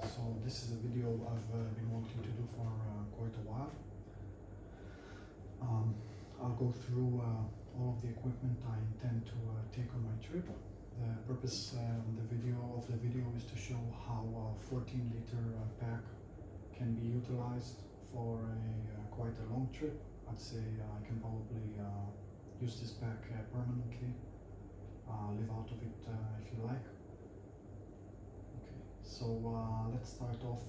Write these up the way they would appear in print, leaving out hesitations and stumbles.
So this is a video I've been wanting to do for quite a while. I'll go through all of the equipment I intend to take on my trip. The purpose of the video is to show how a 14-liter pack can be utilized for quite a long trip. I'd say I can probably use this pack permanently, live out of it if you like. Okay, so let's start off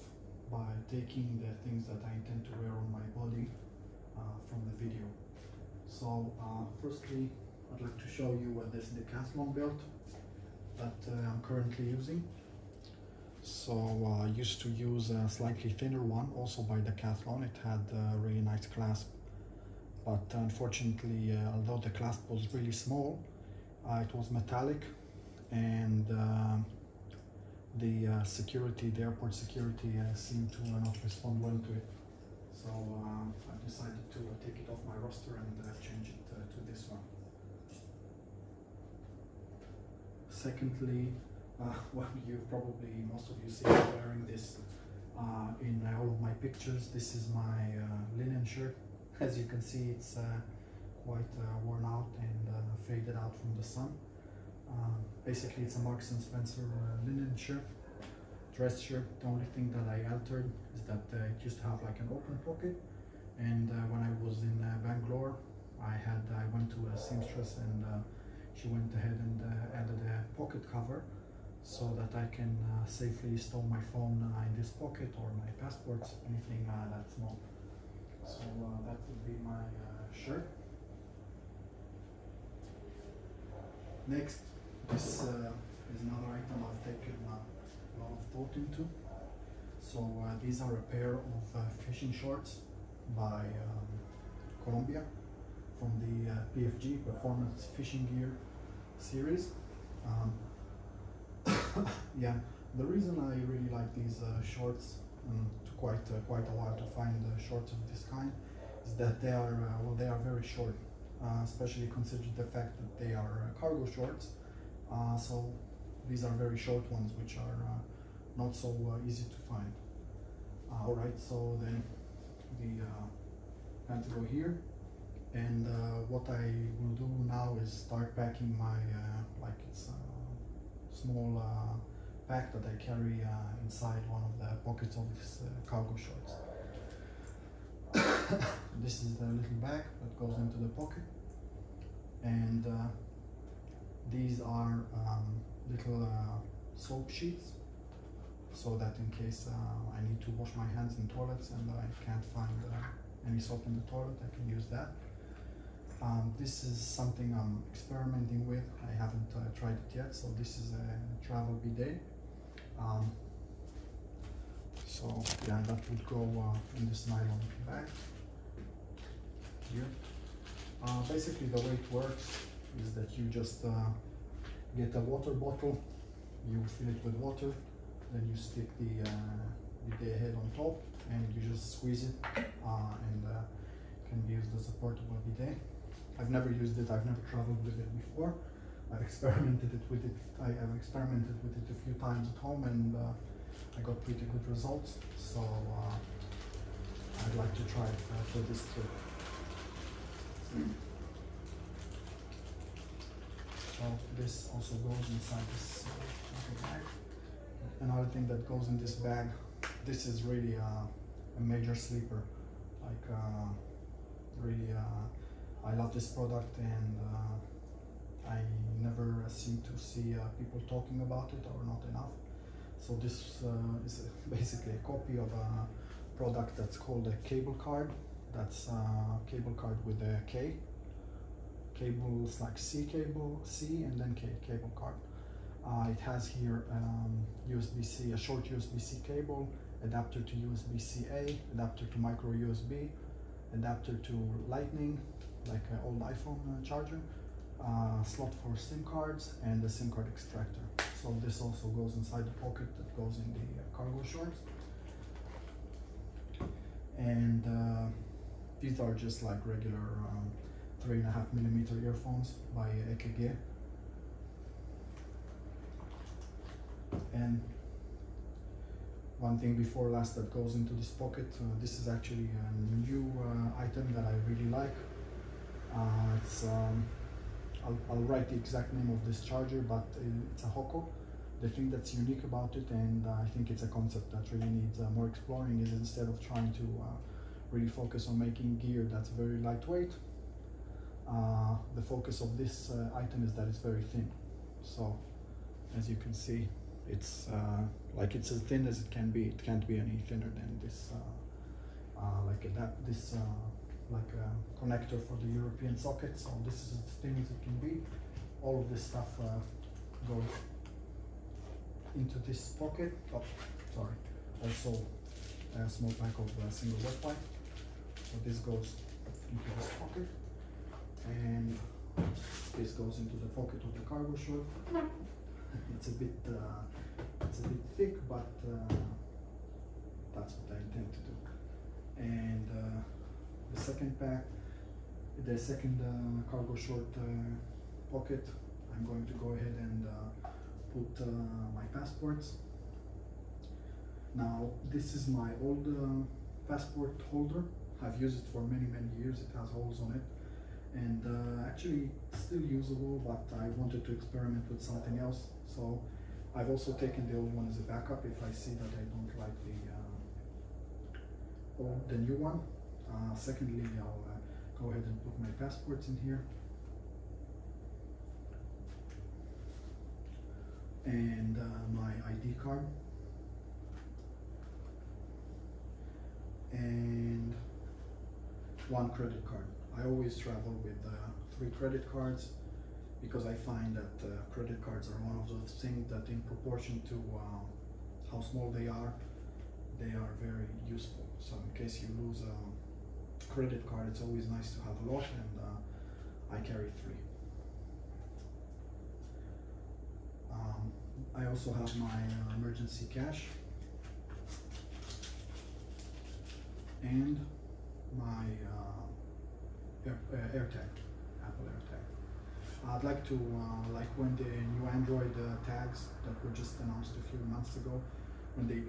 by taking the things that I intend to wear on my body from the video. So firstly, I'd like to show you this Decathlon belt that I'm currently using. So I used to use a slightly thinner one, also by Decathlon. It had a really nice clasp, but unfortunately, although the clasp was really small, it was metallic, and the airport security seemed to not respond well to it. So I decided to take it off my roster and change it to this one. Secondly, well, most of you see me wearing this in all of my pictures. This is my linen shirt. As you can see, it's quite worn out and faded out from the sun. Basically, it's a Marks & Spencer linen shirt, dress shirt. The only thing that I altered is that it used to have like an open pocket, and when I was in Bangalore, I went to a seamstress, and she went ahead and added a pocket cover so that I can safely store my phone in this pocket, or my passports, anything that small. So that would be my shirt. Next, this is another item I've taken a lot of thought into. So these are a pair of fishing shorts by Colombia from the PFG, Performance Fishing Gear series. Yeah, the reason I really like these shorts, and took quite a while to find shorts of this kind, is that they are very short, especially considering the fact that they are cargo shorts. So these are very short ones, which are not so easy to find. Alright, so then the pants go here, and what I will do now is start packing my it's a small pack that I carry inside one of the pockets of this cargo shorts. This is the little bag that goes into the pocket, and these are little soap sheets, so that in case I need to wash my hands in toilets and I can't find any soap in the toilet, I can use that. This is something I'm experimenting with. I haven't tried it yet. So this is a travel bidet. So yeah, that would go in this nylon bag here. Basically, the way it works is that you just get a water bottle, you fill it with water, then you stick the bidet head on top, and you just squeeze it, and can be used as a portable bidet. I've never used it. I've never traveled with it before. I've experimented with it. I have experimented with it a few times at home, and I got pretty good results. So I'd like to try it for this trip. So this also goes inside this bag. Another thing that goes in this bag, this is really a major sleeper. Like really, I love this product, and I never seem to see people talking about it, or not enough. So this is basically a copy of a product that's called a Cablekard. That's Cablekard with a K. Cables like C cable, C and then K, Cablekard. It has here USB-C, a short USB-C cable, adapter to USB-C-A, adapter to micro USB, adapter to Lightning, like an old iPhone charger, slot for SIM cards, and the SIM card extractor. So this also goes inside the pocket that goes in the cargo shorts. And these are just like regular 3.5mm earphones by KAKI. And one thing before last that goes into this pocket. This is actually a new item that I really like. I'll write the exact name of this charger, but it's a Hoko. The thing that's unique about it, and I think it's a concept that really needs more exploring, is instead of trying to really focus on making gear that's very lightweight, the focus of this item is that it's very thin. So as you can see, it's like it's as thin as it can be. It can't be any thinner than this like a connector for the European socket. So this is as thin as it can be. All of this stuff goes into this pocket. Oh, sorry. Also a small pack of single wet wipe. So this goes into this pocket, and this goes into the pocket of the cargo short. It's a bit thick, but that's what I intend to do. And the second pack, the second cargo short pocket, I'm going to go ahead and put my passports. Now this is my old passport holder. I've used it for many years. It has holes on it, and actually still usable, but I wanted to experiment with something else. So I've also taken the old one as a backup if I see that I don't like the new one. Secondly, I'll go ahead and put my passports in here, and my ID card, and one credit card. I always travel with 3 credit cards, because I find that credit cards are one of those things that, in proportion to how small they are very useful. So in case you lose a credit card, it's always nice to have a lot, and I carry 3. I also have my emergency cash and my AirTag, Apple AirTag. I'd like to, like when the new Android tags that were just announced a few months ago, when they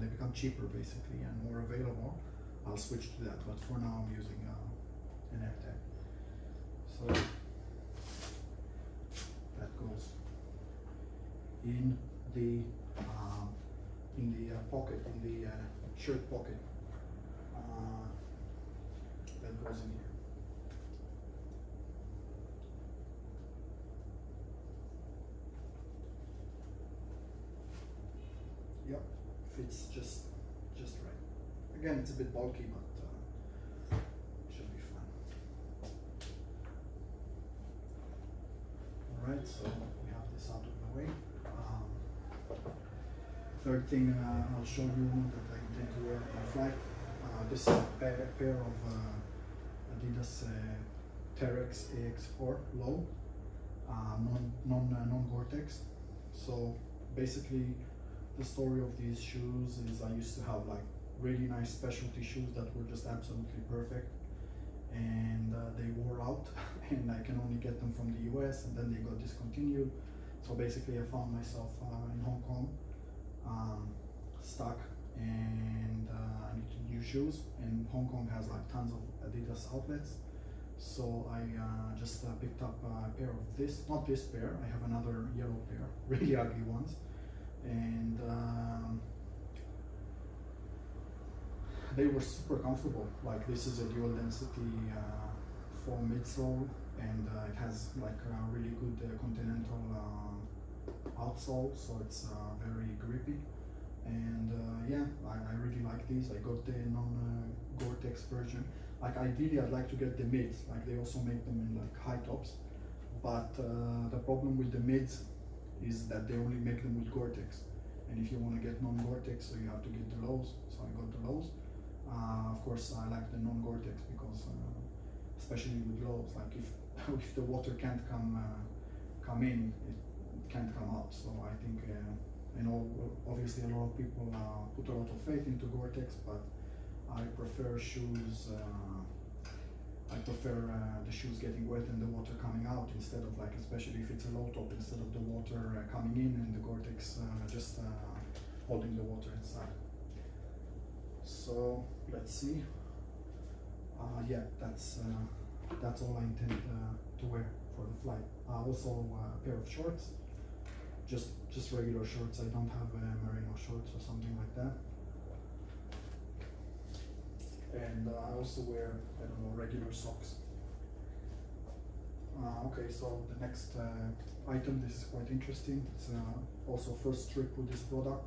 become cheaper basically and more available, I'll switch to that. But for now, I'm using an AirTag. So that goes in the pocket, in the shirt pocket. That goes in here. Yep, fits just right. Again, it's a bit bulky, but should be fine. All right, so we have this out of the way. Third thing I'll show you that I intend to wear on my flight. This is a pair of Adidas Terex AX4 low, non-Gore-Tex. So basically, the story of these shoes is I used to have like really nice specialty shoes that were just absolutely perfect, and they wore out, and I can only get them from the US, and then they got discontinued. So basically, I found myself in Hong Kong, stuck, and I need new shoes, and Hong Kong has like tons of Adidas outlets. So I just picked up a pair of this, not this pair, I have another yellow pair, really ugly ones, and they were super comfortable. Like, this is a dual density foam midsole, and it has like a really good continental outsole, so it's very grippy. And yeah, I really like these. I got the non-Gore-Tex version. Like, ideally I'd like to get the mids, like they also make them in like high tops, but the problem with the mids is that they only make them with Gore-Tex, and if you want to get non-Gore-Tex, so you have to get the lows. So I got the lows. Of course, I like the non-Gore-Tex because especially with lows, like if the water can't come in, it can't come out. So I think I know obviously a lot of people put a lot of faith into Gore-Tex, but I prefer shoes I prefer the shoes getting wet and the water coming out instead of like, especially if it's a low top, instead of the water coming in and the Gore-Tex just holding the water inside. So let's see. Yeah, that's all I intend to wear for the flight. Also a pair of shorts, just regular shorts. I don't have merino shorts or something like that. And I also wear, I don't know, regular socks. Okay, so the next item, this is quite interesting. It's also first trip with this product.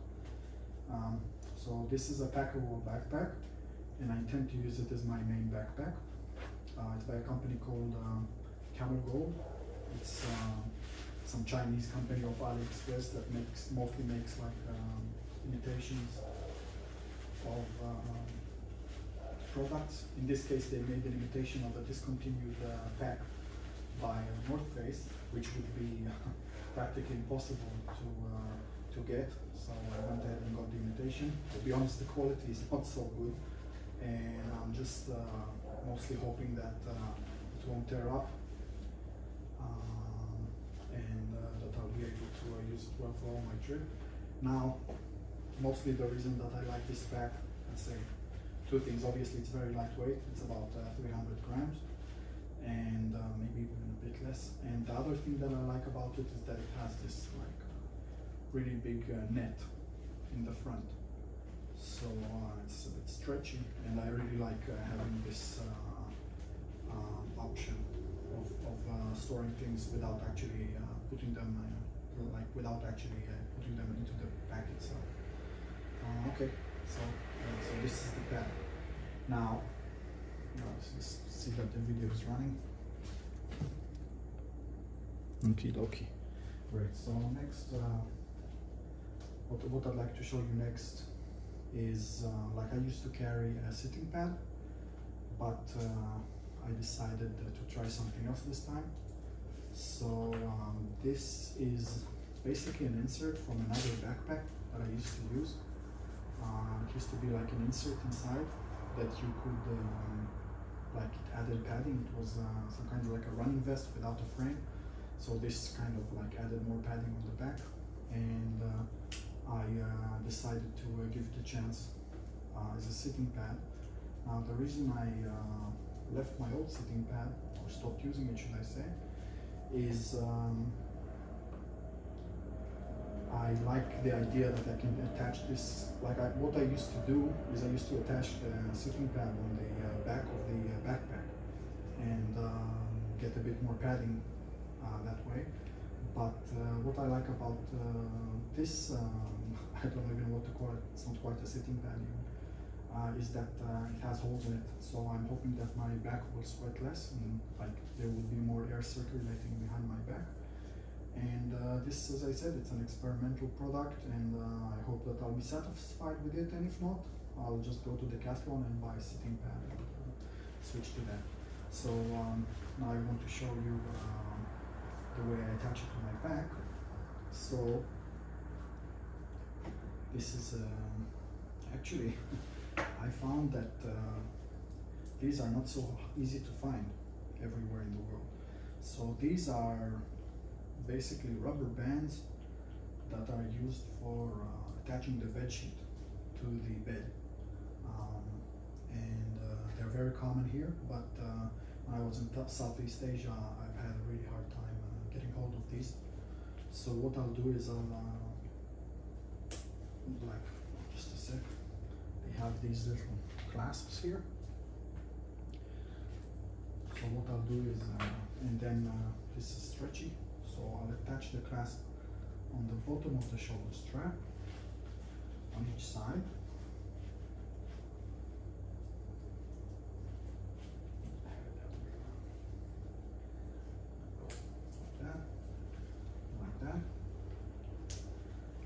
So this is a packable backpack, and I intend to use it as my main backpack. It's by a company called CAMEL. It's some Chinese company of AliExpress that mostly makes like imitations of products. In this case, they made an imitation of a discontinued pack by North Face, which would be practically impossible to get. So I went ahead and got the imitation. To be honest, the quality is not so good, and I'm just mostly hoping that it won't tear up, and that I'll be able to use it well for all my trip. Now, mostly the reason that I like this pack, let's say, two things. Obviously, it's very lightweight. It's about 300 grams, and maybe even a bit less. And the other thing that I like about it is that it has this like really big net in the front. So it's a bit stretchy, and I really like having this option of storing things without actually putting them without actually putting them into the pack itself. Okay, so this is the pack. Now, let's see that the video is running. Okie dokie. Great. So next, what I'd like to show you next is like I used to carry a sitting pad, but I decided to try something else this time. So this is basically an insert from another backpack that I used to use. It used to be like an insert inside that you could, like it added padding. It was some kind of like a running vest without a frame. So this kind of like added more padding on the back, and I decided to give it a chance as a sitting pad. Now the reason I left my old sitting pad, or stopped using it should I say, is I like the idea that I can attach this, like what I used to do is I used to attach the sitting pad on the back of the backpack and get a bit more padding that way. But what I like about this, I don't even know what to call it, it's not quite a sitting pad even, is that it has holes in it. So I'm hoping that my back will sweat less, and like there will be more air circulating behind my back. And this, as I said, it's an experimental product, and I hope that I'll be satisfied with it, and if not, I'll just go to Decathlon and buy a sitting pad and switch to that. So now I want to show you the way I attach it to my back. So this is actually I found that these are not so easy to find everywhere in the world. So these are basically rubber bands that are used for attaching the bed sheet to the bed, and they're very common here, but when I was in Southeast Asia I've had a really hard time getting hold of these. So what I'll do is I'll like just a sec, they have these little clasps here. So what I'll do is and then this is stretchy, so I'll attach the clasp on the bottom of the shoulder strap on each side. Like that.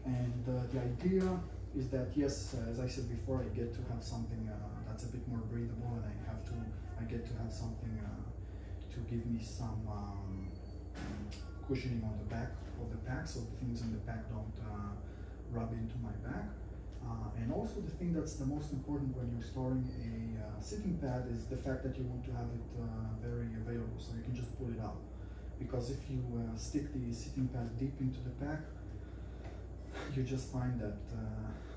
And the idea is that, yes, as I said before, I get to have something that's a bit more breathable, and I get to have something to give me some cushioning on the back of the pack, so the things in the pack don't rub into my back. And also the thing that's the most important when you're storing a sitting pad is the fact that you want to have it very available, so you can just pull it out. Because if you stick the sitting pad deep into the pack, you just find that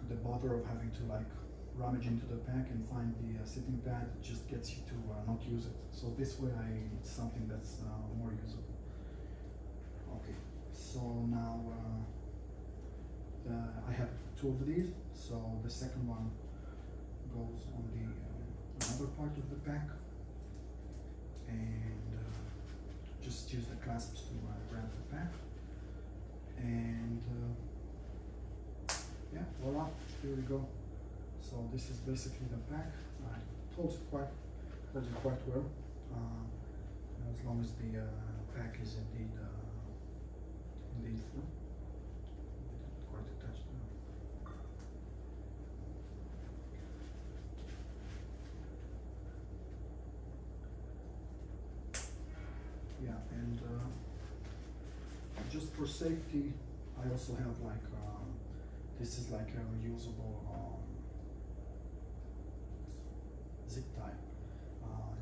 the bother of having to like rummage into the pack and find the sitting pad just gets you to not use it. So this way it's something that's more usable. Okay, so now I have two of these. So the second one goes on the another part of the pack, and just use the clasps to grab the pack, and yeah, voila, here we go. So this is basically the pack. I holds it quite well, as long as the pack is indeed full. Quite attached now. Yeah, and just for safety, I also have like this is like a reusable zip tie.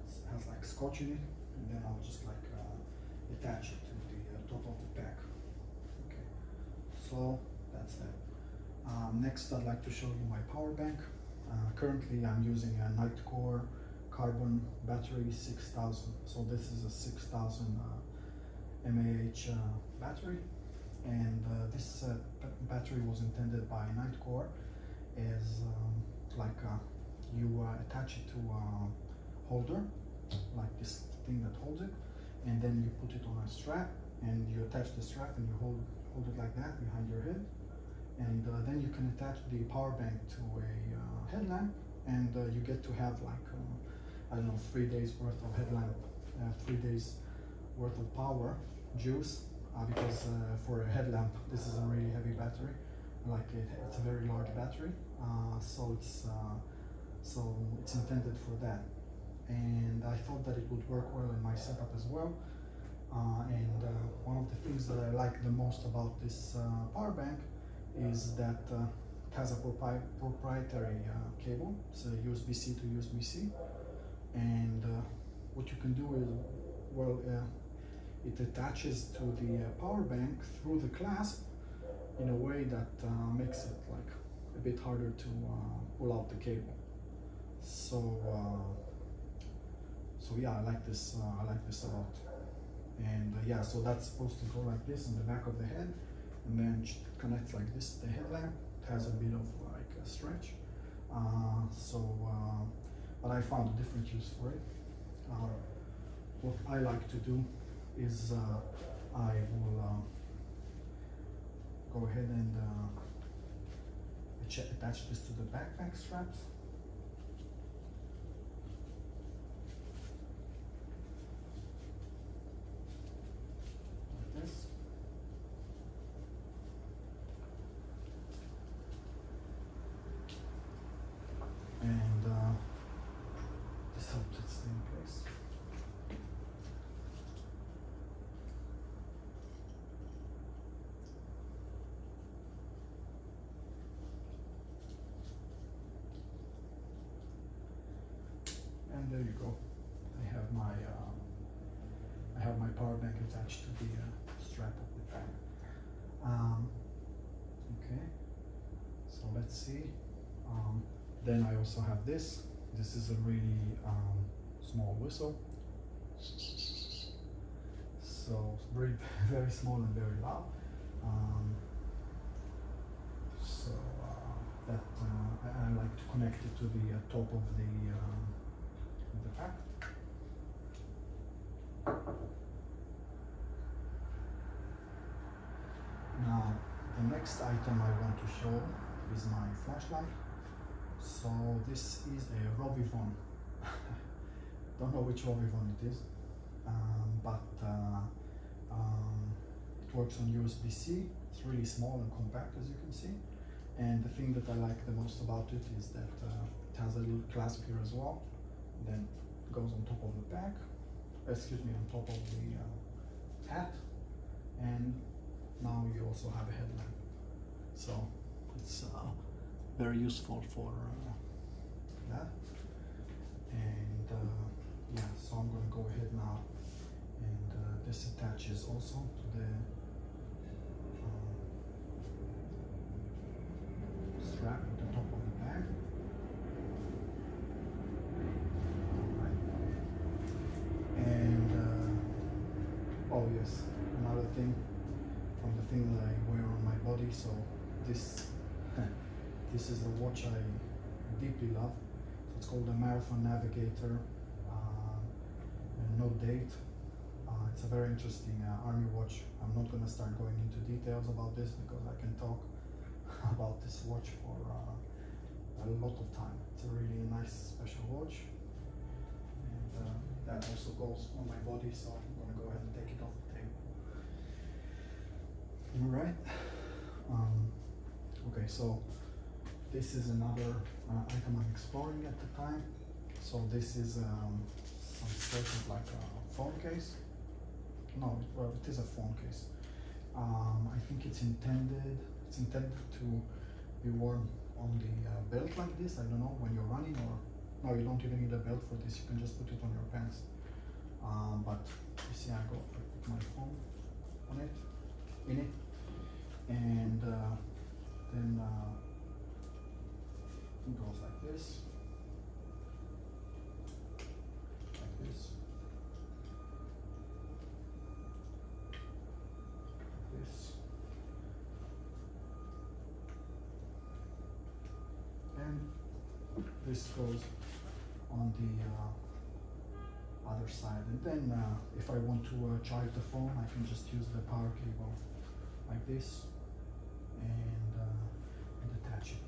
It has like scotch in it, and then I'll just like attach it to the top of the pack. Okay, so that's that. Next, I'd like to show you my power bank. Currently, I'm using a Nightcore carbon battery 6000. So this is a 6000 mAh battery, and this battery was intended by Nightcore as like you attach it to a holder, like this thing that holds it, and then you put it on a strap, and you attach the strap and you hold it like that behind your head, and then you can attach the power bank to a headlamp, and you get to have like I don't know, 3 days worth of headlamp, 3 days worth of power juice, because for a headlamp this is a really heavy battery, like it's a very large battery, so it's intended for that, and I thought that it would work well in my setup as well. And one of the things that I like the most about this power bank is that it has a proprietary cable. It's a USB-C to USB-C, and what you can do is, well, it attaches to the power bank through the clasp in a way that makes it like a bit harder to pull out the cable. So yeah, I like this a lot. And yeah, so that's supposed to go like this on the back of the head, and then it connects like this to the headlamp. It has a bit of like a stretch, but I found a different use for it. What I like to do is I will go ahead and attach this to the backpack straps. This. And this helps it stay in place. And there you go. I have my power bank attached to the strap of the pack. Okay, so let's see. Then I also have this. This is a really small whistle. So very, very small and very loud. That I like to connect it to the top of the pack. Now, the next item I want to show is my flashlight. So this is a Robivon. Don't know which Robivon it is, but it works on USB-C. It's really small and compact, as you can see. And the thing that I like the most about it is that it has a little clasp here as well. Then it goes on top of the pack, on top of the hat, and now you also have a headlamp. So it's very useful for that. And yeah, so I'm gonna go ahead now, and this attaches also to the strap at the top of the bag. Alright. And oh yes, another thing from the thing that I wear on my body. So this this is a watch I deeply love. So it's called the Marathon Navigator, and no date. It's a very interesting army watch. I'm not going to start going into details about this because I can talk about this watch for a lot of time. It's a really nice special watch, and that also goes on my body, so I'm going to go ahead and take it off the table. Alright, okay, so this is another item I'm exploring at the time. So this is some sort of like a phone case. No, well, it is a phone case. I think it's intended to be worn on the belt like this. I don't know, when you're running, or no, you don't even need a belt for this. You can just put it on your pants. But you see, I put my phone on it, in it, and then it goes like this, like this. And this goes on the other side, and then if I want to charge the phone, I can just use the power cable like this and attach it.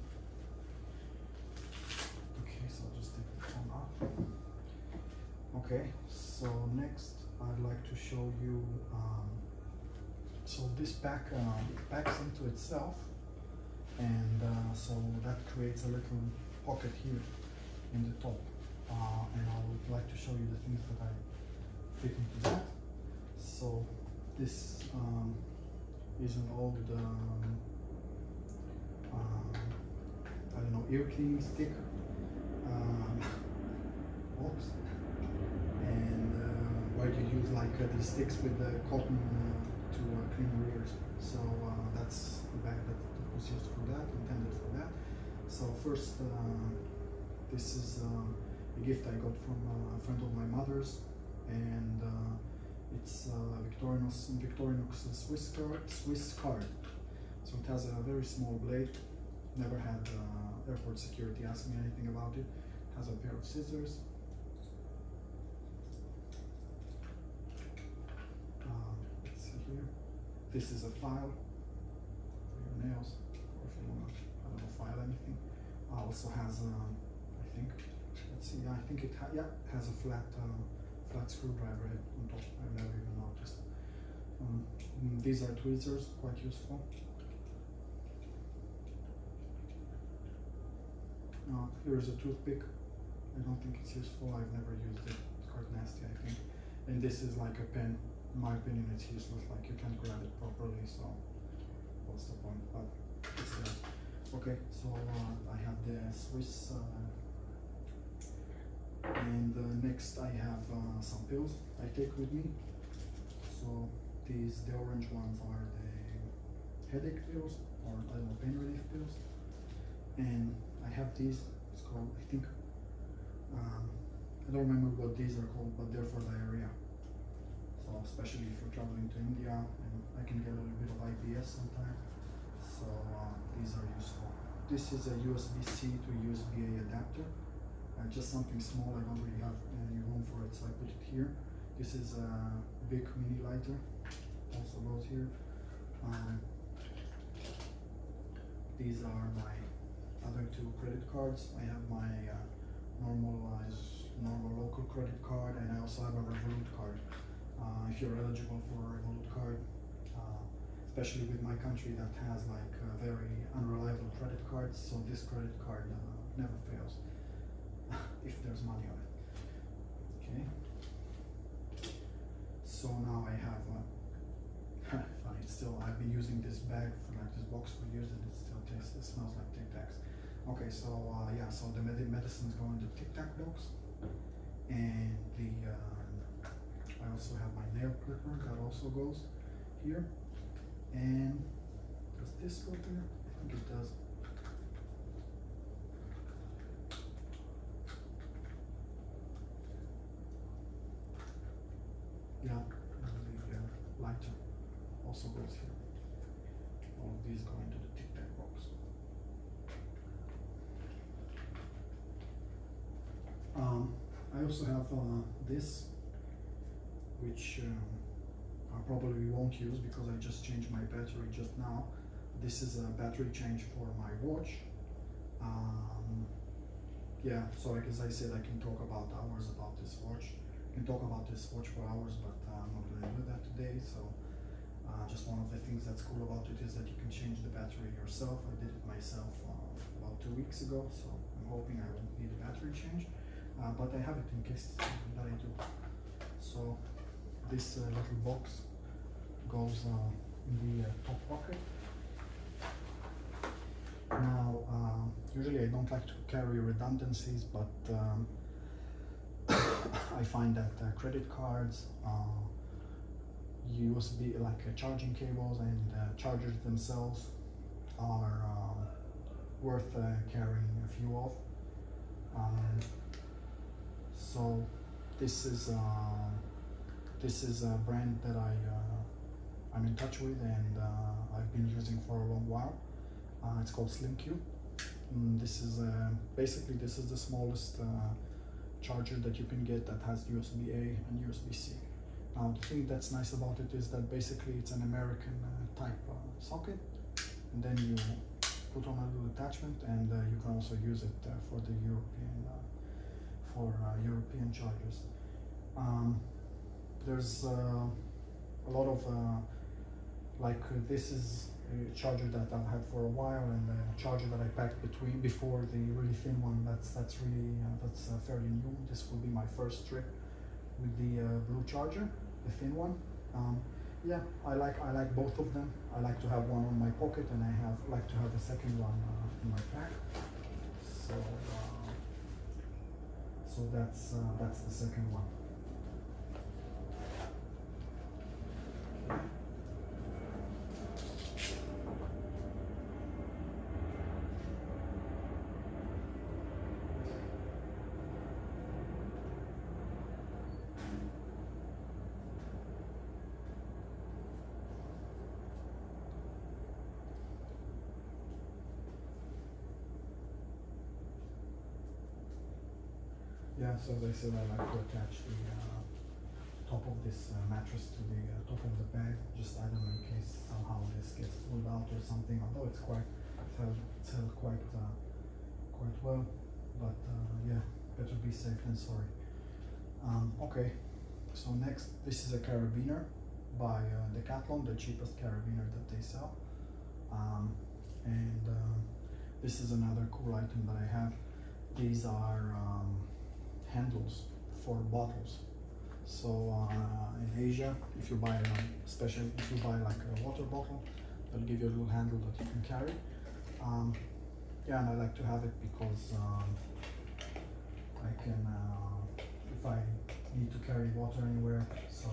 Okay, so I'll just take the phone off. Okay, so next I'd like to show you, so this pack packs into itself, and so that creates a little pocket here in the top, and I would like to show you the things that I fit into that. So this is an old I don't know, ear cleaning stick box, and where you use like these sticks with the cotton to clean your ears. So that's the bag that was used for that, intended for that. So first, this is a gift I got from a friend of my mother's, and it's Victorinox Swiss card. So it has a very small blade. Never had airport security ask me anything about it. It has a pair of scissors. Let's see here. This is a file for your nails, or if you want to, I don't know, file anything. Also has, I think, let's see, I think it has a flat screwdriver head on top. I've never even noticed. These are tweezers, quite useful. Here's a toothpick. I don't think it's useful. I've never used it. It's quite nasty, I think. And this is like a pen. In my opinion, it's useless. Like, you can't grab it properly, so what's the point? But it's there. Okay, so I have the Swiss, and next I have some pills I take with me. So the orange ones are the headache pills, or I don't know, pain relief pills. And I have these, it's called, I think, I don't remember what these are called, but they're for diarrhea. So especially if you're traveling to India, and I can get a little bit of IBS sometimes. So these are useful. This is a USB-C to USB-A adapter. Just something small, I don't really have any room for it, so I put it here. This is a big mini lighter, also goes here. These are my other two credit cards. I have my normal local credit card, and I also have a Revolut card. If you're eligible for a Revolut card, especially with my country that has like very unreliable credit cards, so this credit card never fails if there's money on it. Okay. So now I have funny, still I've been using this bag for like this box for years, and it still tastes, it smells like Tic Tacs. Okay, so yeah, so the medicines go in the Tic Tac box, and the I also have my nail clipper that also goes here. And does this go there? I think it does. Yeah, and the lighter also goes here. All of these go into the Tic Tac box. I also have this, which I probably won't use because I just changed my battery just now. This is a battery change for my watch. Yeah, so as I said, I can talk about hours about this watch. I can talk about this watch for hours, but I'm not going to do that today. So just one of the things that's cool about it is that you can change the battery yourself. I did it myself about 2 weeks ago, so I'm hoping I won't need a battery change. But I have it in case that I do. So this little box goes in the top pocket. Now, usually I don't like to carry redundancies, but I find that credit cards, USB, like charging cables and chargers themselves are worth carrying a few of. So this is a brand that I'm in touch with, and I've been using for a long while. It's called SlimQ. This is basically the smallest charger that you can get that has USB-A and USB-C. Now the thing that's nice about it is that basically it's an American type socket, and then you put on a little attachment, and you can also use it for the European chargers. There's a lot of this is a charger that I've had for a while, and a charger that I packed before the really thin one. That's fairly new. This will be my first trip with the blue charger, the thin one. Yeah, I like both of them. I like to have one on my pocket, and I like to have the second one in my pack. So that's the second one. Yeah, so as I said, I like to attach the top of this mattress to the top of the bag. Just, I don't know, in case somehow this gets pulled out or something. Although it's held quite well, but yeah, better be safe than sorry. Okay, so next, this is a carabiner by Decathlon, the cheapest carabiner that they sell, and this is another cool item that I have. These are handles for bottles. So in Asia, if you buy especially if you buy like a water bottle, they'll give you a little handle that you can carry. Yeah, and I like to have it because I can, if I need to carry water anywhere, so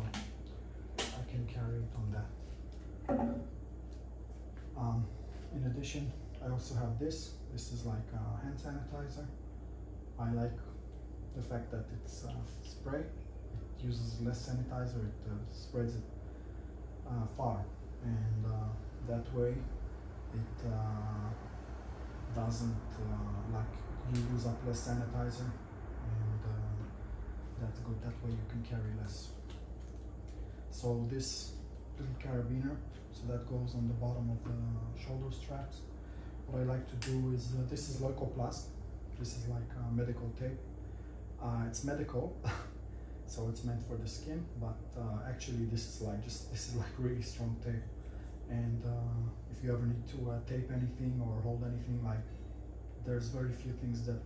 I can carry it on that. In addition, I also have this. This is like a hand sanitizer. I like the fact that it's spray. It uses less sanitizer. It spreads it far, and that way it doesn't you use up less sanitizer, and that's good. That way you can carry less. So this little carabiner, so that goes on the bottom of the shoulder straps. What I like to do is this is Leukoplast. This is like medical tape. It's medical, so it's meant for the skin, but actually this is like really strong tape. And if you ever need to tape anything or hold anything, like there's very few things that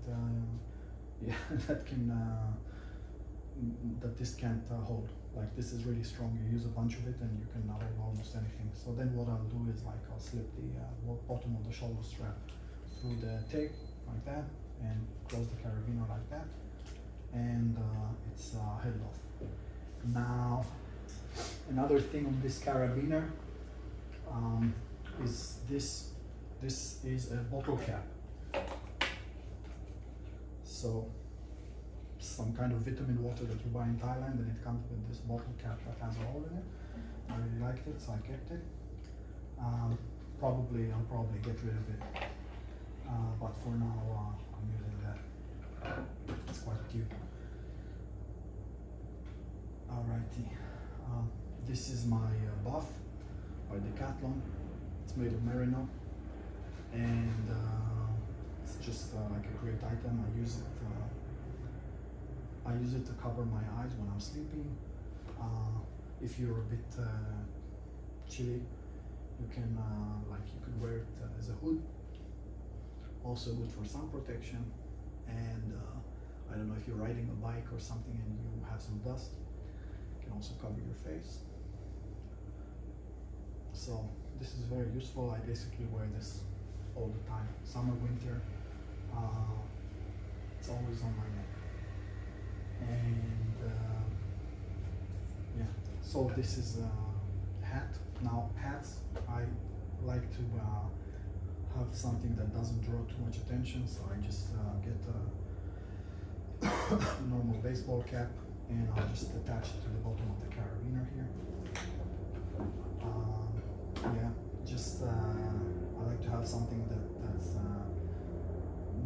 yeah, that this can't hold. Like this is really strong. You use a bunch of it and you can hold almost anything. So then what I'll do is like I'll slip the bottom of the shoulder strap through the tape, like that, and close the carabiner like that, and it's headed off. Now, another thing on this carabiner is this is a bottle cap. So some kind of vitamin water that you buy in Thailand, and it comes with this bottle cap that has a hole in it. I really liked it, so I kept it. I'll probably get rid of it, but for now I'm using that. It's quite cute. Alrighty, this is my buff by Decathlon. It's made of merino, and it's just like a great item. I use it to cover my eyes when I'm sleeping. If you're a bit chilly, you can you could wear it as a hood. Also good for sun protection. And I don't know, if you're riding a bike or something and you have some dust, you can also cover your face. So this is very useful. I basically wear this all the time, summer, winter. It's always on my neck. And yeah, so this is a hat. Now hats, I like to have something that doesn't draw too much attention, so I just get a normal baseball cap, and I'll just attach it to the bottom of the carabiner here. Yeah, just I like to have something that's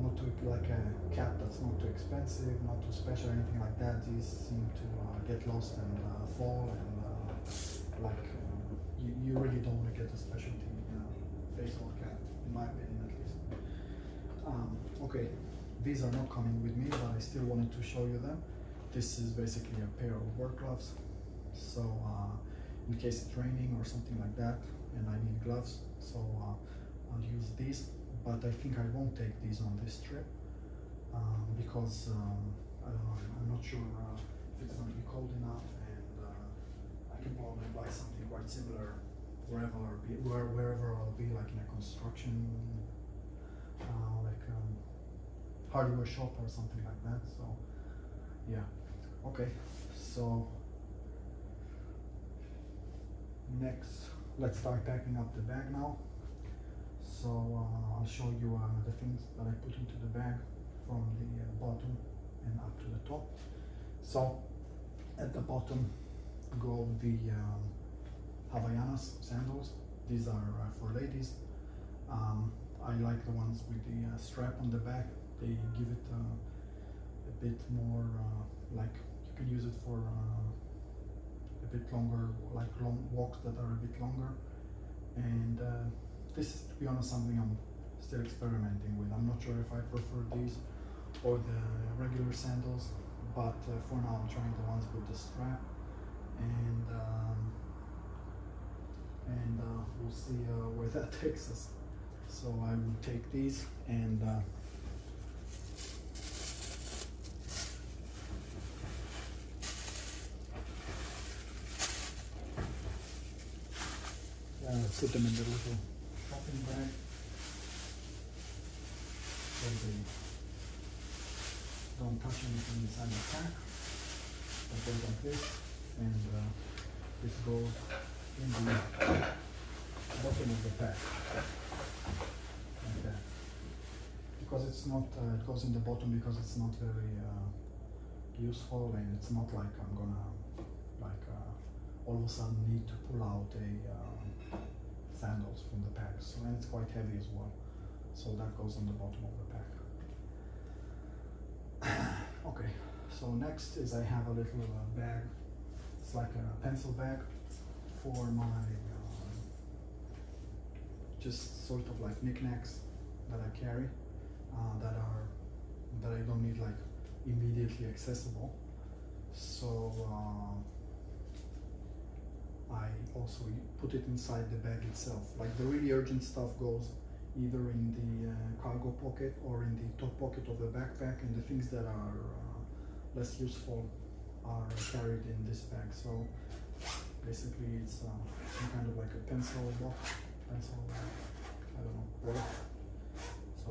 not too, like a cap that's not too expensive, not too special, anything like that. These seem to get lost and fall, and you really don't want to get a specialty baseball cap, in my opinion at least. Okay, these are not coming with me, but I still wanted to show you them. This is basically a pair of work gloves, so in case it's raining or something like that and I need gloves, so I'll use these. But I think I won't take these on this trip because I don't know, I'm not sure if it's going to be cold enough, and I can probably buy something quite similar wherever I'll be, like in a construction, hardware shop or something like that. So yeah, okay. So next, let's start packing up the bag now. So I'll show you the things that I put into the bag from the bottom and up to the top. So at the bottom go the Havaianas sandals. These are for ladies. I like the ones with the strap on the back. They give it a bit more, like you can use it for a bit longer, like long walks that are a bit longer. And this is, to be honest, something I'm still experimenting with. I'm not sure if I prefer these or the regular sandals, but for now I'm trying the ones with the strap, and we'll see where that takes us. So I will take these and put them in the little shopping bag, so they don't touch anything inside the pack. It goes like this, and this goes in the bottom of the pack, like that. Because it's not, it goes in the bottom because it's not very useful, and it's not like I'm gonna all of a sudden need to pull out a sandals from the pack. So, and it's quite heavy as well, so that goes on the bottom of the pack. Okay, so next is I have a little bag. It's like a pencil bag for my just sort of like knickknacks that I carry, that I don't need like immediately accessible. So I also put it inside the bag itself. Like the really urgent stuff goes either in the cargo pocket or in the top pocket of the backpack, and the things that are less useful are carried in this bag. So basically it's some kind of like a pencil box, I don't know, box. So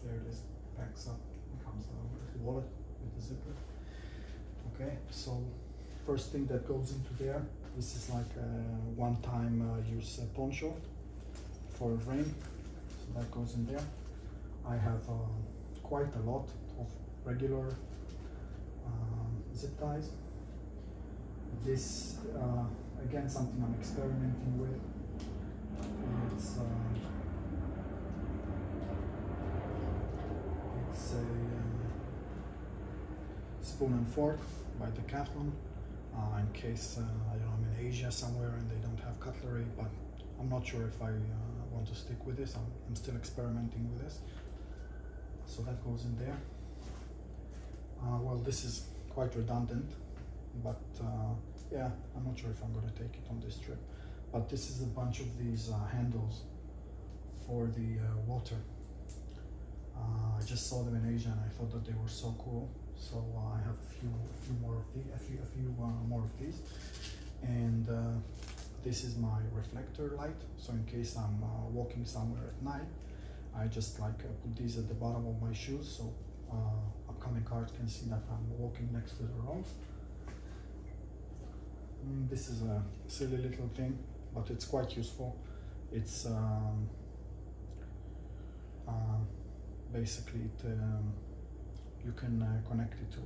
There it is, packs up, comes out with the wallet with the zipper. Okay, so first thing that goes into there, this is like a one-time use poncho for rain, so that goes in there. I have quite a lot of regular zip ties. This again, something I'm experimenting with. It's a spoon and fork by Decathlon. In case I don't know, I'm in Asia somewhere and they don't have cutlery, but I'm not sure if I want to stick with this. I'm still experimenting with this. So that goes in there. Well, this is quite redundant, but yeah, I'm not sure if I'm going to take it on this trip. But this is a bunch of these handles for the water. I just saw them in Asia and I thought that they were so cool. So I have a few more of these, and this is my reflector light. So in case I'm walking somewhere at night, I just like put these at the bottom of my shoes, so upcoming cars can see that I'm walking next to the road. This is a silly little thing, but it's quite useful. It's basically you can connect it to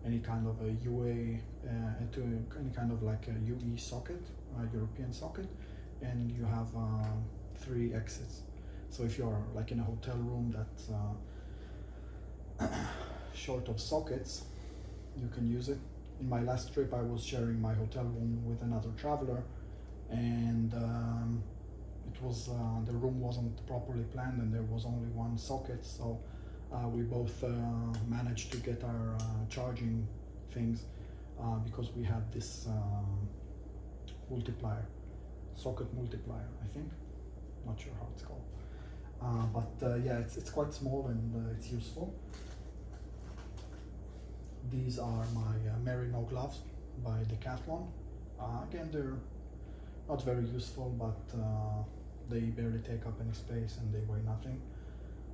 any kind of a UA, to any kind of like a UE socket, European socket, and you have 3 exits. So if you're like in a hotel room that's short of sockets, you can use it. In my last trip, I was sharing my hotel room with another traveler, and it was the room wasn't properly planned, and there was only 1 socket. So we both managed to get our charging things because we had this multiplier, socket multiplier, I think. Not sure how it's called. But yeah, it's quite small and it's useful. These are my Merino gloves by Decathlon. Again, they're not very useful, but they barely take up any space and they weigh nothing.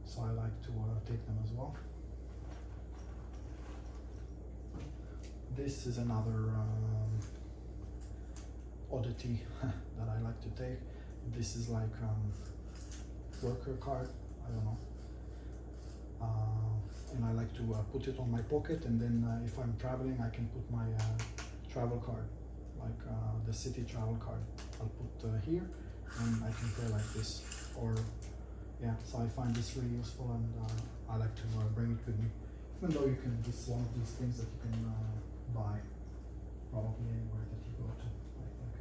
So I like to take them as well. This is another oddity that I like to take. This is like worker card, I don't know. And I like to put it on my pocket, and then if I'm traveling, I can put my travel card, like the city travel card. I'll put here, and I can pay like this. Or yeah, so I find this really useful, and I like to bring it with me. Even though you can, this is one of these things that you can buy probably anywhere that you go to. I think,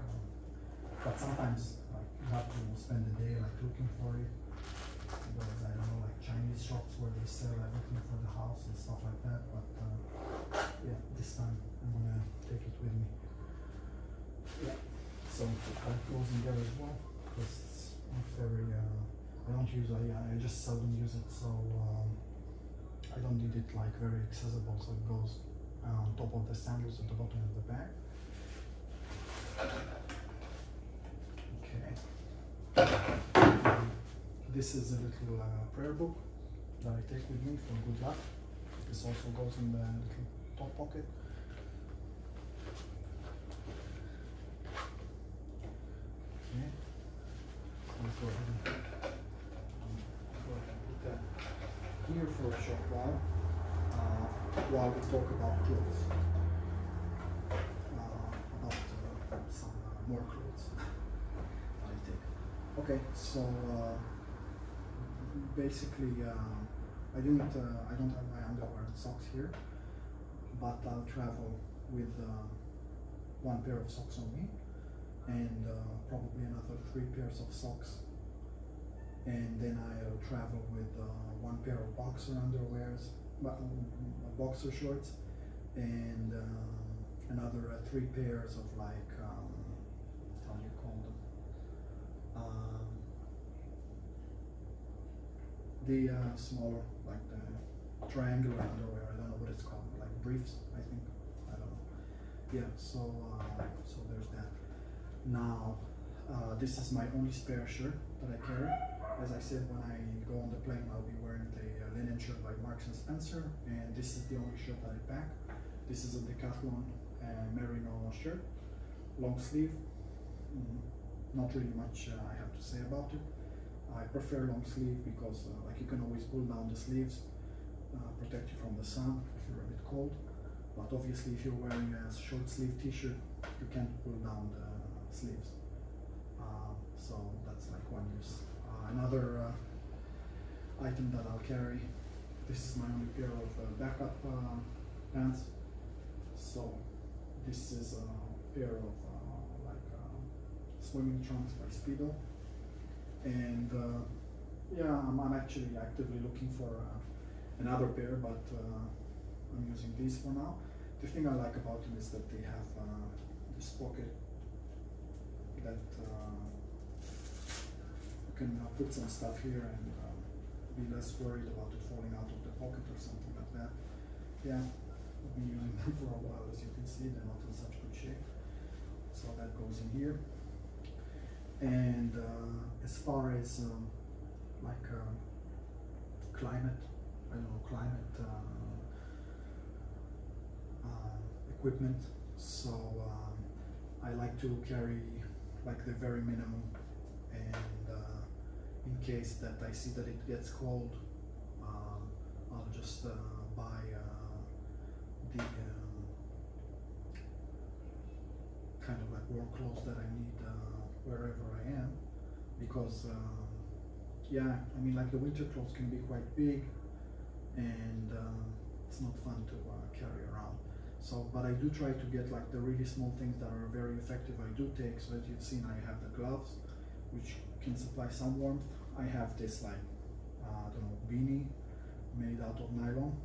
but sometimes like you have to spend the day like looking for it. Because I don't know, like Chinese shops where they sell everything for the house and stuff like that. But yeah, this time I'm gonna take it with me. Yeah, so that goes in there as well, because it's not very. I don't use it. I just seldom use it, so I don't need it like very accessible. So it goes on top of the sandals at the bottom of the bag. Okay. This is a little prayer book that I take with me for good luck. This also goes in the little top pocket. Okay. Let's go ahead and put that here for a short while we talk about clothes. About some more clothes I take. Okay, so basically, I don't have my underwear and socks here, but I'll travel with 1 pair of socks on me, and probably another 3 pairs of socks, and then I'll travel with 1 pair of boxer underwears, boxer shorts, and another 3 pairs of like how do you call them? The smaller, like the triangular underwear, I don't know what it's called, like briefs, I think, I don't know. Yeah, so there's that. Now, this is my only spare shirt that I carry. As I said, when I go on the plane, I'll be wearing the linen shirt by Marks & Spencer, and this is the only shirt that I pack. This is a Decathlon merino shirt, long sleeve. Not really much I have to say about it. I prefer long sleeve because like you can always pull down the sleeves, protect you from the sun if you're a bit cold. But obviously if you're wearing a short sleeve t-shirt, you can't pull down the sleeves. So that's like one use. Another item that I'll carry, this is my only pair of backup pants. So this is a pair of swimming trunks by Speedo. And yeah, I'm actually actively looking for another pair, but I'm using these for now. The thing I like about them is that they have this pocket that you can put some stuff here and be less worried about it falling out of the pocket or something like that. Yeah, I've been using them for a while. As you can see, they're not in such good shape. So that goes in here. And as far as climate equipment, so I like to carry like the very minimum, and in case that I see that it gets cold, I'll just buy the kind of like work clothes that I need wherever I am, because yeah, I mean, like the winter clothes can be quite big, and it's not fun to carry around. So, but I do try to get like the really small things that are very effective. I do take, so as you've seen, I have the gloves, which can supply some warmth. I have this like, I don't know, beanie made out of nylon.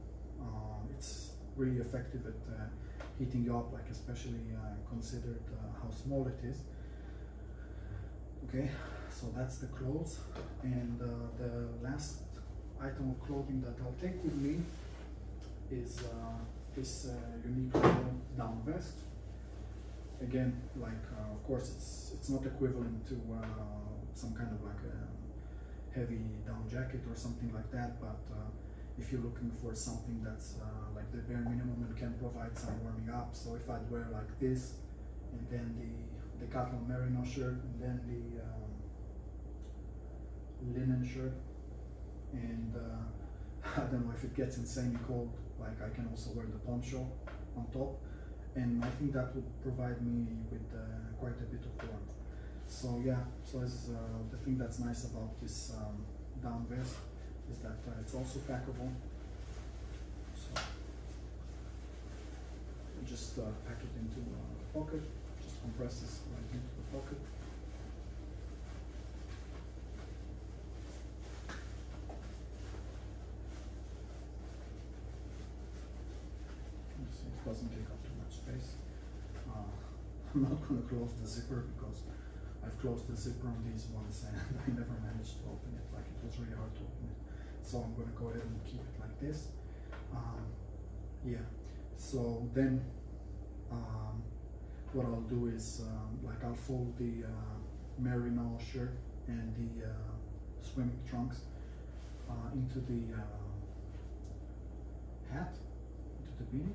It's really effective at heating you up, like especially considered how small it is. Okay, so that's the clothes, and the last item of clothing that I'll take with me is this unique down vest. Again, like of course it's not equivalent to some kind of like a heavy down jacket or something like that, but if you're looking for something that's like the bare minimum and can provide some warming up, so if I'd wear like this, and then the Decathlon merino shirt, and then the linen shirt, and I don't know, if it gets insanely cold, like I can also wear the poncho on top, and I think that would provide me with quite a bit of warmth. So yeah, so as the thing that's nice about this down vest is that it's also packable. So you just pack it into the pocket, just compress this right into the pocket. It doesn't take up too much space. I'm not going to close the zipper because I've closed the zipper on these ones and I never managed to open it. Like, it was really hard to open it. So I'm going to go ahead and keep it like this. Yeah, so then what I'll do is like I'll fold the merino shirt and the swimming trunks into the hat, into the beanie.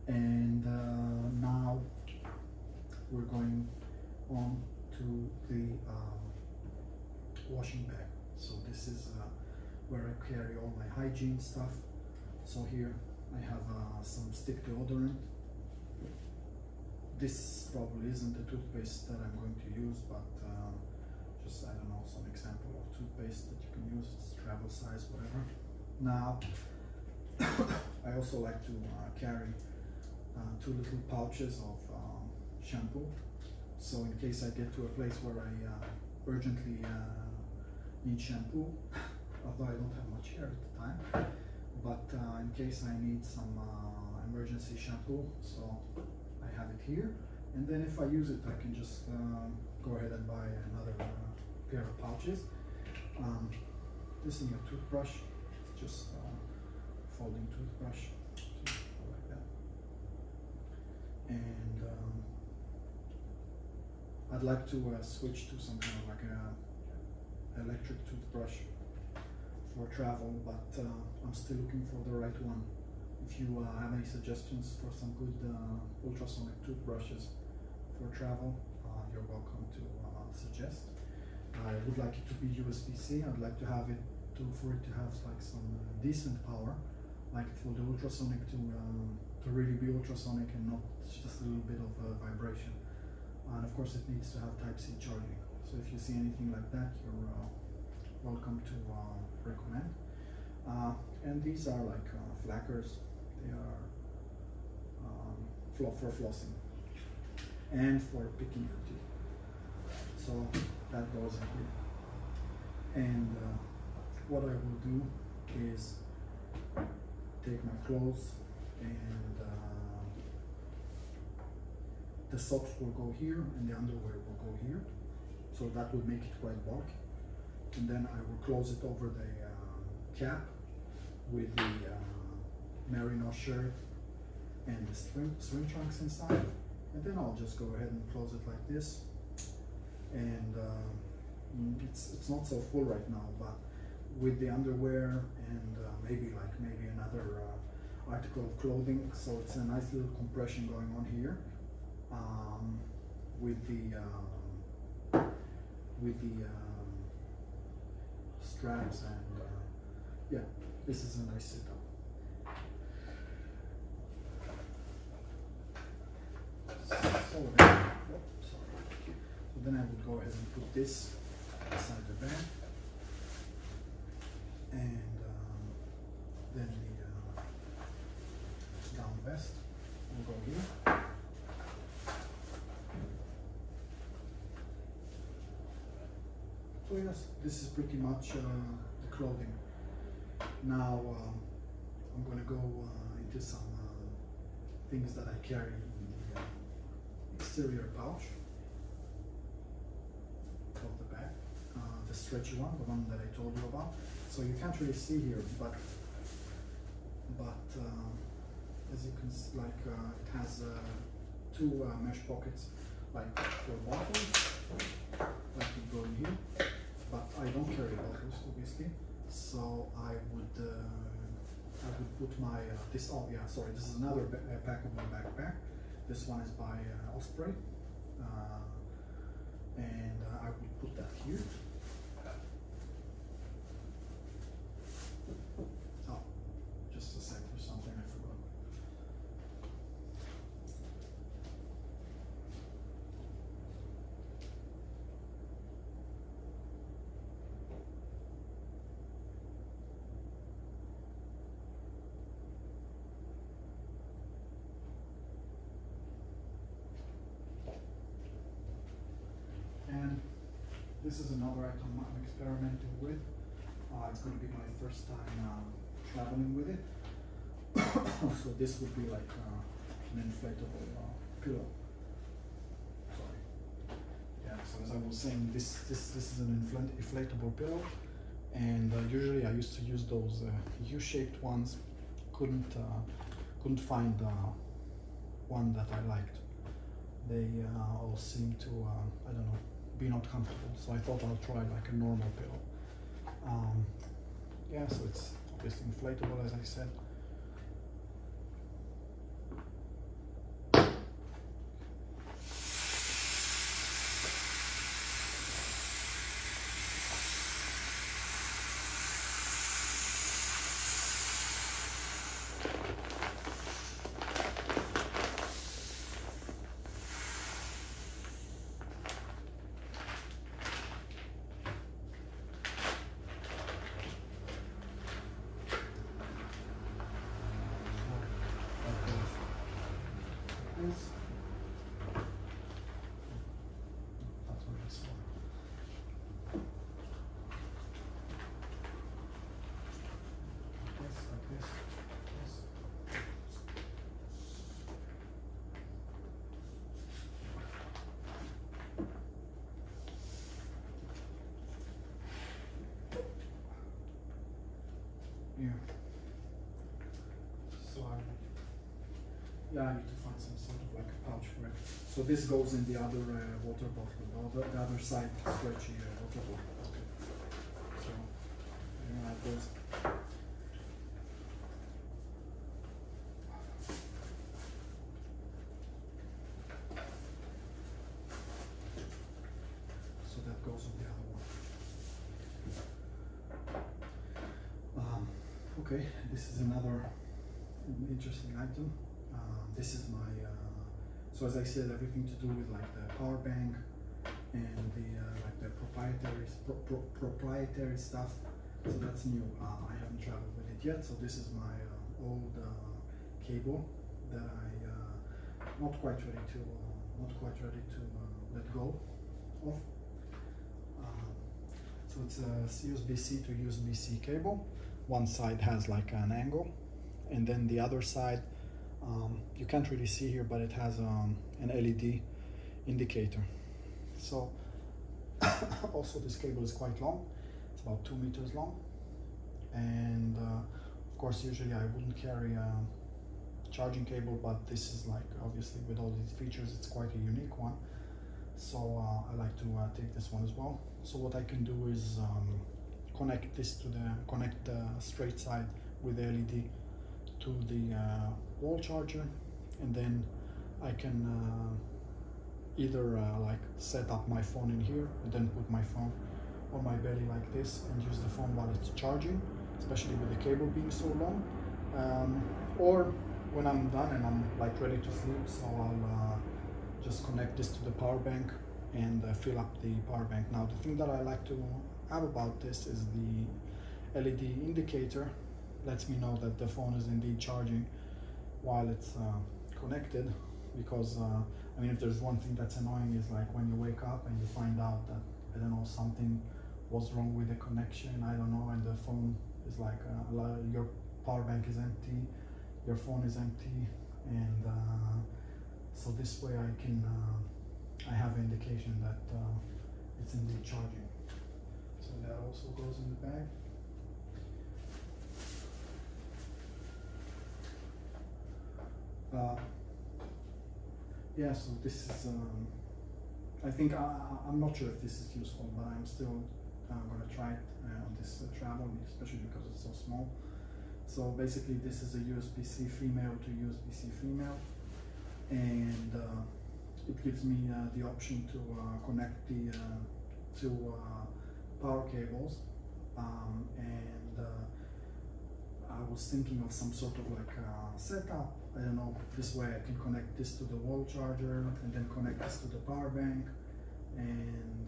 And now we're going on to the washing bag. So this is where I carry all my hygiene stuff. So here I have some stick deodorant. This probably isn't the toothpaste that I'm going to use, but just, I don't know, some example of toothpaste that you can use. It's travel size, whatever. Now I also like to carry 2 little pouches of shampoo. So in case I get to a place where I urgently need shampoo, although I don't have much hair at the time, but in case I need some emergency shampoo, so I have it here. And then if I use it, I can just go ahead and buy another pair of pouches. This is my toothbrush. It's just folding toothbrush. Like that. And I'd like to switch to some kind of like a electric toothbrush for travel, but I'm still looking for the right one. If you have any suggestions for some good ultrasonic toothbrushes for travel, you're welcome to suggest. I would like it to be USB-C. I'd like to have it for it to have like some decent power, like for the ultrasonic to really be ultrasonic and not just a little bit of vibration. And of course, it needs to have Type-C charging. So if you see anything like that, you're welcome to recommend. And these are like flackers. They are for flossing and for picking your teeth. So that goes in here. And what I will do is take my clothes and the socks will go here and the underwear will go here. So that will make it quite bulky. And then I will close it over the cap with the Merinos shirt and the swim trunks inside. And then I'll just go ahead and close it like this. And it's not so full right now, but with the underwear and maybe another article of clothing, so it's a nice little compression going on here with the straps, and yeah, this is a nice setup. So then I would go ahead and put this inside the bag, and then the down vest will go here. So yes, this is pretty much the clothing. Now I'm going to go into some things that I carry in the exterior pouch of the bag, the stretchy one, the one that I told you about. So you can't really see here, but as you can see, like it has two mesh pockets, like for bottles, like you go in here. But I don't carry bottles, obviously. So I would put my this. Oh yeah, sorry. This is another packable backpack. This one is by Osprey, and I would put that here. Oh, just a sec. There's something I forgot. And this is another item I'm experimenting with. It's going to be my first time traveling with it. So this would be like an inflatable pillow. Sorry. Yeah. So as I was saying, this is an inflatable pillow, and usually I used to use those U-shaped ones. Couldn't find one that I liked. They all seem to I don't know, be not comfortable, so I thought I'll try like a normal pillow. Yeah, so it's obviously inflatable, as I said. That's what it's for. Like this. Yeah. So I need to find some sort of like a pouch for it. So this goes in the other water bottle, the other side stretchy water bottle. Okay. something like this. So that goes on the other one. Okay, this is another interesting item. This is my, so as I said, everything to do with like the power bank and the like the proprietary stuff. So that's new. I haven't traveled with it yet. So this is my old cable that I not quite ready to let go of. So it's a USB-C to USB-C cable. One side has like an angle, and then the other side, you can't really see here, but it has an LED indicator. So also this cable is quite long. It's about 2 meters long, and of course usually I wouldn't carry a charging cable, but this is like, obviously with all these features, it's quite a unique one. So I like to take this one as well. So what I can do is connect this to the straight side with the LED to the wall charger, and then I can either like set up my phone in here and then put my phone on my belly like this and use the phone while it's charging, especially with the cable being so long, or when I'm done and I'm like ready to sleep, so I'll just connect this to the power bank and fill up the power bank. Now the thing that I like to have about this is the LED indicator lets me know that the phone is indeed charging while it's connected, because I mean, if there's one thing that's annoying is like when you wake up and you find out that, I don't know, something was wrong with the connection, I don't know, and the phone is like your power bank is empty, your phone is empty, and so this way I have an indication that it's indeed charging. So that also goes in the bag. Yeah, so this is, I think, I'm not sure if this is useful, but I'm still going to try it on this travel, especially because it's so small. So basically this is a USB-C female to USB-C female, and it gives me the option to connect the two power cables, and I was thinking of some sort of like setup. I don't know, this way I can connect this to the wall charger and then connect this to the power bank, and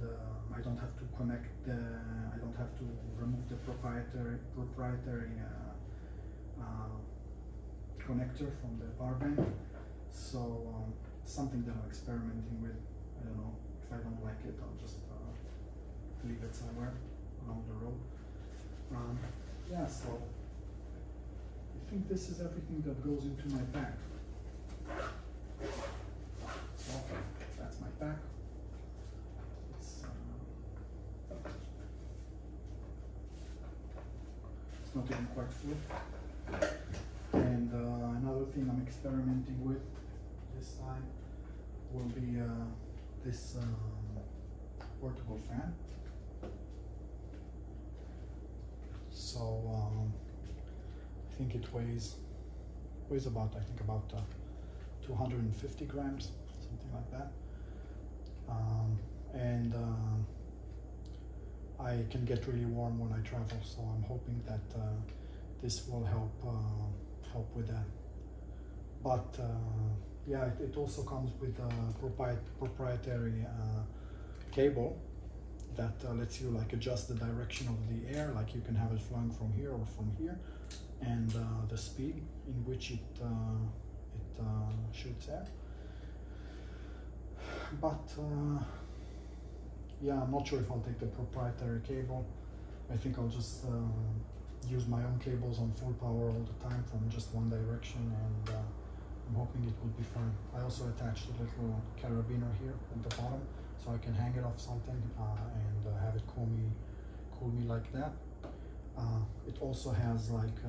I don't have to connect I don't have to remove the proprietary connector from the power bank. So something that I'm experimenting with. I don't know, if I don't like it, I'll just leave it somewhere along the road. Yeah, so I think this is everything that goes into my bag. So that's my bag. It's not even quite full. And another thing I'm experimenting with this time will be this portable fan. So I think it weighs about, I think about 250 grams, something like that. And I can get really warm when I travel, so I'm hoping that this will help with that. But yeah, it also comes with a proprietary cable that lets you like adjust the direction of the air, like you can have it flowing from here or from here, and the speed in which it shoots air. But yeah, I'm not sure if I'll take the proprietary cable. I think I'll just use my own cables on full power all the time from just one direction, and I'm hoping it will be fine. I also attached a little carabiner here at the bottom, so I can hang it off something and have it cool me like that. It also has like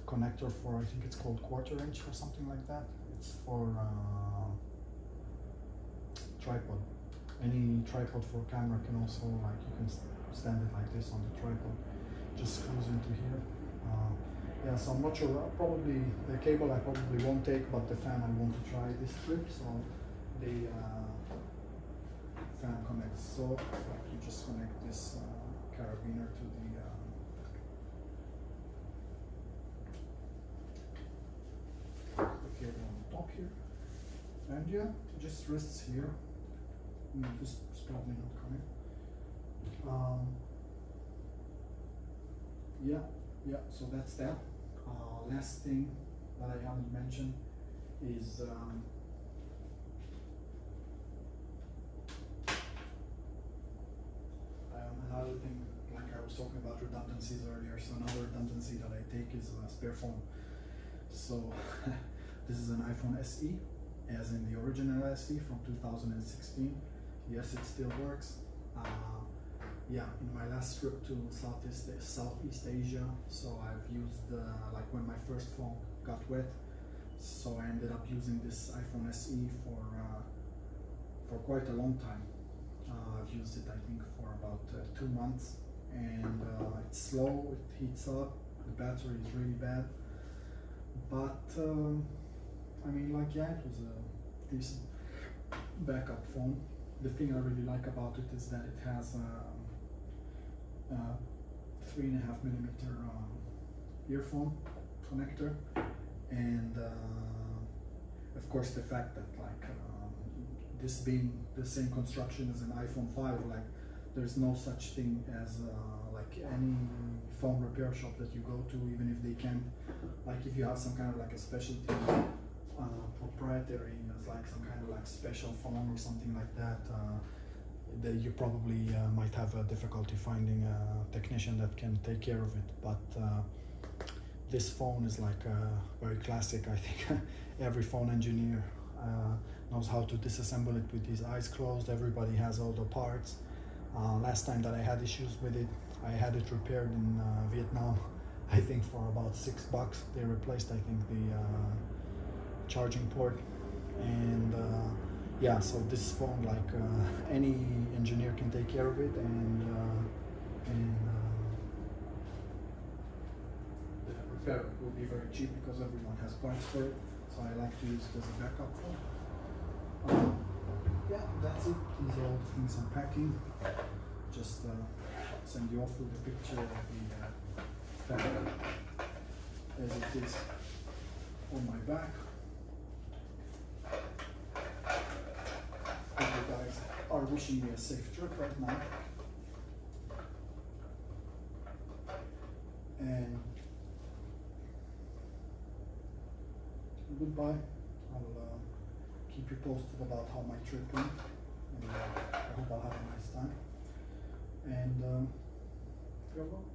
connector for, I think it's called 1/4 inch or something like that. It's for tripod. Any tripod for camera can also, like, you can stand it like this on the tripod. Just screws into here. Yeah, so I'm not sure. Probably the cable I probably won't take, but the fan I want to try this trip. So the fan connects. So like you just connect this carabiner to the cable on the top here, and yeah, it just rests here. This is probably not coming. Yeah, so that's that. Last thing that I haven't mentioned is another thing, like I was talking about redundancies earlier, so another redundancy that I take is a spare phone. So this is an iPhone SE, as in the original SE from 2016. Yes, it still works. Yeah, in my last trip to Southeast Asia, so I've used like when my first phone got wet, so I ended up using this iPhone SE for quite a long time. I've used it, I think, for about 2 months, and it's slow, it heats up, the battery is really bad, but I mean, like, yeah, it was a decent backup phone. The thing I really like about it is that it has 3.5mm earphone connector, and of course the fact that like this being the same construction as an iPhone 5, like there's no such thing as like any phone repair shop that you go to, even if they can't, like if you have some kind of like a specialty proprietary, like some kind of like special phone or something like that, that you probably might have a difficulty finding a technician that can take care of it. But this phone is like very classic. I think every phone engineer knows how to disassemble it with his eyes closed. Everybody has all the parts. Last time that I had issues with it, I had it repaired in Vietnam, I think for about $6. They replaced, I think, the charging port, and yeah, so this phone, like any engineer can take care of it, and the repair will be very cheap because everyone has parts for it. So I like to use it as a backup phone. Yeah, that's it. These are all the things I'm packing. Just send you off with a picture of the bag as it is on my back. And you guys are wishing me a safe trip right now. And goodbye. I'll keep you posted about how my trip went, and I hope I'll have a nice time. And farewell.